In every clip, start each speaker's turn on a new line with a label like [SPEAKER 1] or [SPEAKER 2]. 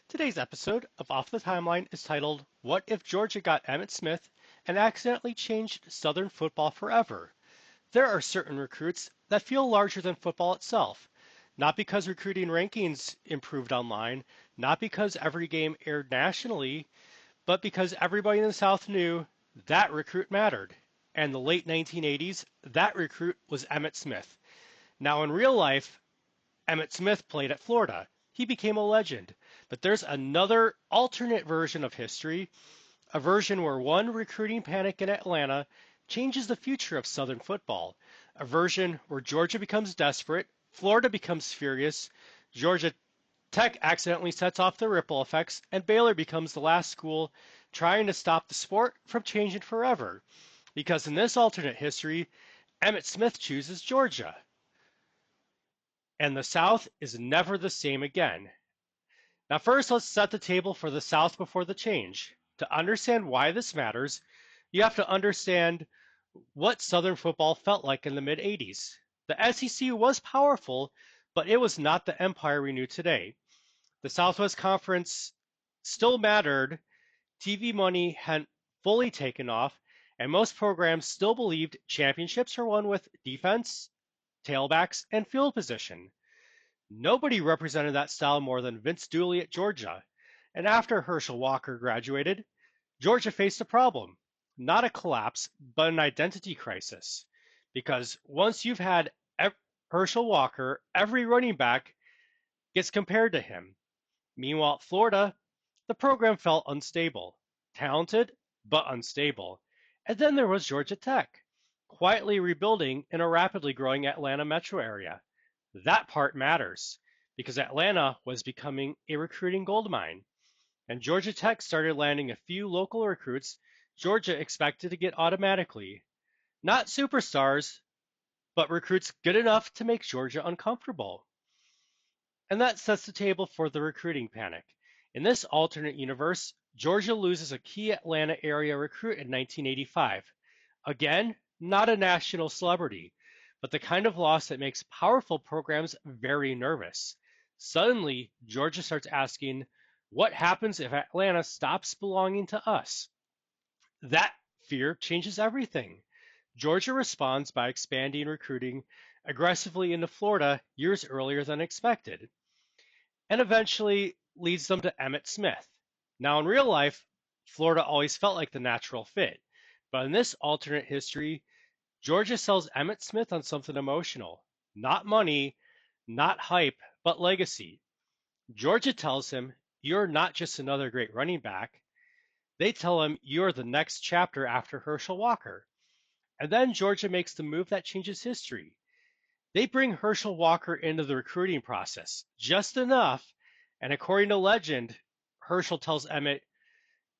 [SPEAKER 1] Today's episode of Off the Timeline is titled, What If Georgia Got Emmitt Smith and Accidentally Changed Southern Football Forever? There are certain recruits that feel larger than football itself. Not because recruiting rankings improved online, not because every game aired nationally, but because everybody in the South knew that recruit mattered. And the late 1980s, that recruit was Emmitt Smith. Now, in real life, Emmitt Smith played at Florida. He became a legend. But there's another alternate version of history, a version where one recruiting panic in Atlanta changes the future of Southern football, a version where Georgia becomes desperate, Florida becomes furious, Georgia Tech accidentally sets off the ripple effects, and Baylor becomes the last school trying to stop the sport from changing forever. Because in this alternate history, Emmitt Smith chooses Georgia, and the South is never the same again. Now, first, let's set the table for the South before the change. To understand why this matters, you have to understand what Southern football felt like in the mid 80s. The SEC was powerful, but it was not the empire we knew today. The Southwest Conference still mattered, TV money hadn't fully taken off, and most programs still believed championships are won with defense, tailbacks, and field position. Nobody represented that style more than Vince Dooley at Georgia. And after Herschel Walker graduated, Georgia faced a problem. Not a collapse, but an identity crisis. Because once you've had Herschel Walker, every running back gets compared to him. Meanwhile, at Florida, the program felt unstable. Talented, but unstable. And then there was Georgia Tech, quietly rebuilding in a rapidly growing Atlanta metro area. That part matters, because Atlanta was becoming a recruiting goldmine, and Georgia Tech started landing a few local recruits Georgia expected to get automatically. Not superstars, but recruits good enough to make Georgia uncomfortable. And that sets the table for the recruiting panic. In this alternate universe, Georgia loses a key Atlanta area recruit in 1985. Again, not a national celebrity, but the kind of loss that makes powerful programs very nervous. Suddenly, Georgia starts asking, what happens if Atlanta stops belonging to us? That fear changes everything. Georgia responds by expanding recruiting aggressively into Florida years earlier than expected, and eventually leads them to Emmitt Smith. Now, in real life, Florida always felt like the natural fit, but in this alternate history, Georgia sells Emmitt Smith on something emotional. Not money, not hype, but legacy. Georgia tells him, you're not just another great running back. They tell him, you're the next chapter after Herschel Walker. And then Georgia makes the move that changes history. They bring Herschel Walker into the recruiting process, just enough, and according to legend, Herschel tells Emmitt,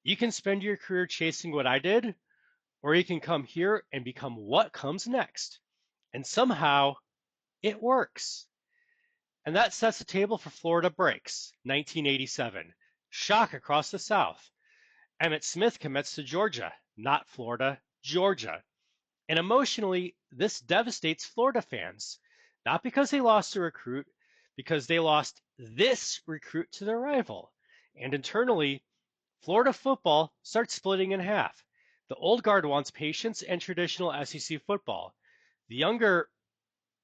[SPEAKER 1] you can spend your career chasing what I did, or you can come here and become what comes next. And somehow, it works. And that sets the table for Florida breaks, 1987. Shock across the South. Emmitt Smith commits to Georgia, not Florida, Georgia. And emotionally, this devastates Florida fans. Not because they lost a recruit, because they lost this recruit to their rival. And internally, Florida football starts splitting in half. The old guard wants patience and traditional SEC football. The younger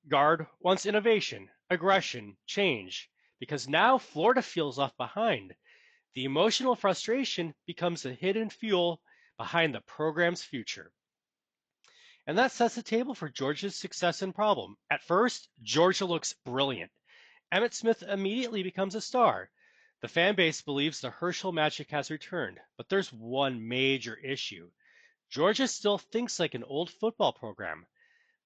[SPEAKER 1] guard wants innovation, aggression, change, because now Florida feels left behind. The emotional frustration becomes the hidden fuel behind the program's future. And that sets the table for Georgia's success and problem. At first, Georgia looks brilliant. Emmitt Smith immediately becomes a star. The fan base believes the Herschel magic has returned, but there's one major issue. Georgia still thinks like an old football program.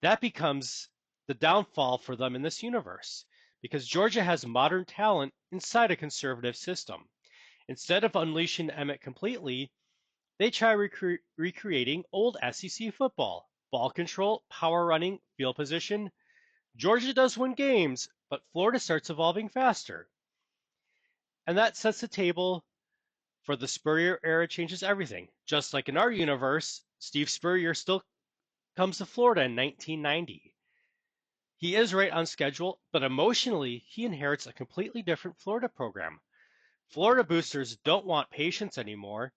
[SPEAKER 1] That becomes the downfall for them in this universe, because Georgia has modern talent inside a conservative system. Instead of unleashing Emmitt completely, they try recreating old SEC football. Ball control, power running, field position. Georgia does win games, but Florida starts evolving faster. And that sets the table for the Spurrier era changes everything. Just like in our universe, Steve Spurrier still comes to Florida in 1990. He is right on schedule, but emotionally, he inherits a completely different Florida program. Florida boosters don't want patience anymore.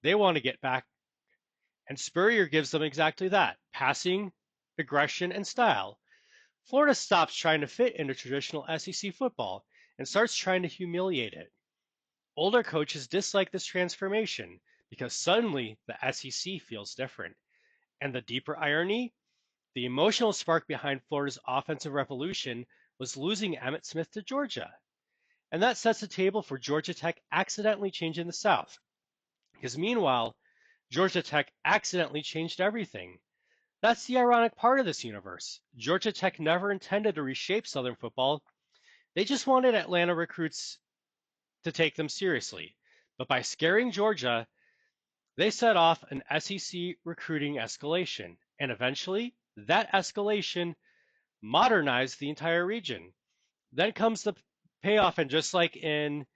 [SPEAKER 1] They want to get back. And Spurrier gives them exactly that: passing, aggression, and style. Florida stops trying to fit into traditional SEC football and starts trying to humiliate it. Older coaches dislike this transformation because suddenly the SEC feels different. And the deeper irony, the emotional spark behind Florida's offensive revolution was losing Emmitt Smith to Georgia. And that sets the table for Georgia Tech accidentally changing the South. Because meanwhile, Georgia Tech accidentally changed everything. That's the ironic part of this universe. Georgia Tech never intended to reshape Southern football. They just wanted Atlanta recruits to take them seriously. But by scaring Georgia, they set off an SEC recruiting escalation. And eventually, that escalation modernized the entire region. Then comes the payoff, and just like in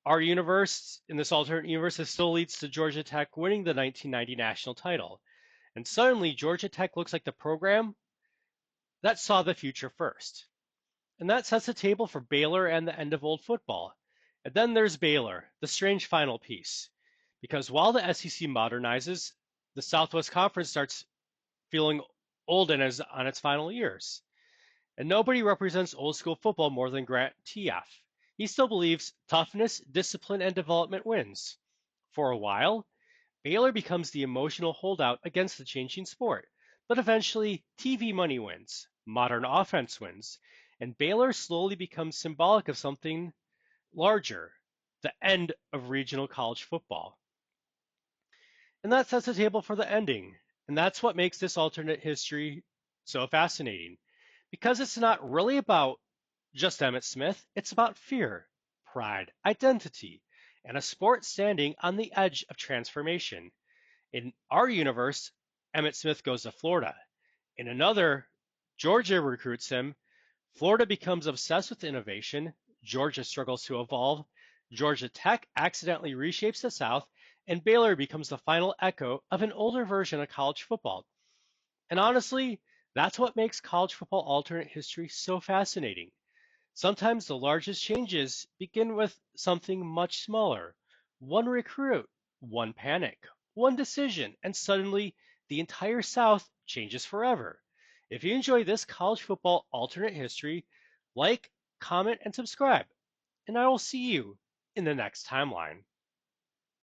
[SPEAKER 1] our universe, in this alternate universe, it still leads to Georgia Tech winning the 1990 national title. And suddenly, Georgia Tech looks like the program that saw the future first. And that sets the table for Baylor and the end of old football. And then there's Baylor, the strange final piece. Because while the SEC modernizes, the Southwest Conference starts feeling old and is on its final years. And nobody represents old school football more than Grant Teoff. He still believes toughness, discipline, and development wins. For a while, Baylor becomes the emotional holdout against the changing sport. But eventually, TV money wins, modern offense wins, and Baylor slowly becomes symbolic of something larger: the end of regional college football. And that sets the table for the ending. And that's what makes this alternate history so fascinating. Because it's not really about just Emmitt Smith, it's about fear, pride, identity, and a sport standing on the edge of transformation. In our universe, Emmitt Smith goes to Florida. In another, Georgia recruits him. Florida becomes obsessed with innovation. Georgia struggles to evolve. Georgia Tech accidentally reshapes the South, and Baylor becomes the final echo of an older version of college football. And honestly, that's what makes college football alternate history so fascinating. Sometimes the largest changes begin with something much smaller: one recruit, one panic, one decision, and suddenly the entire South changes forever. If you enjoy this college football alternate history, like, comment, and subscribe, and I will see you in the next timeline.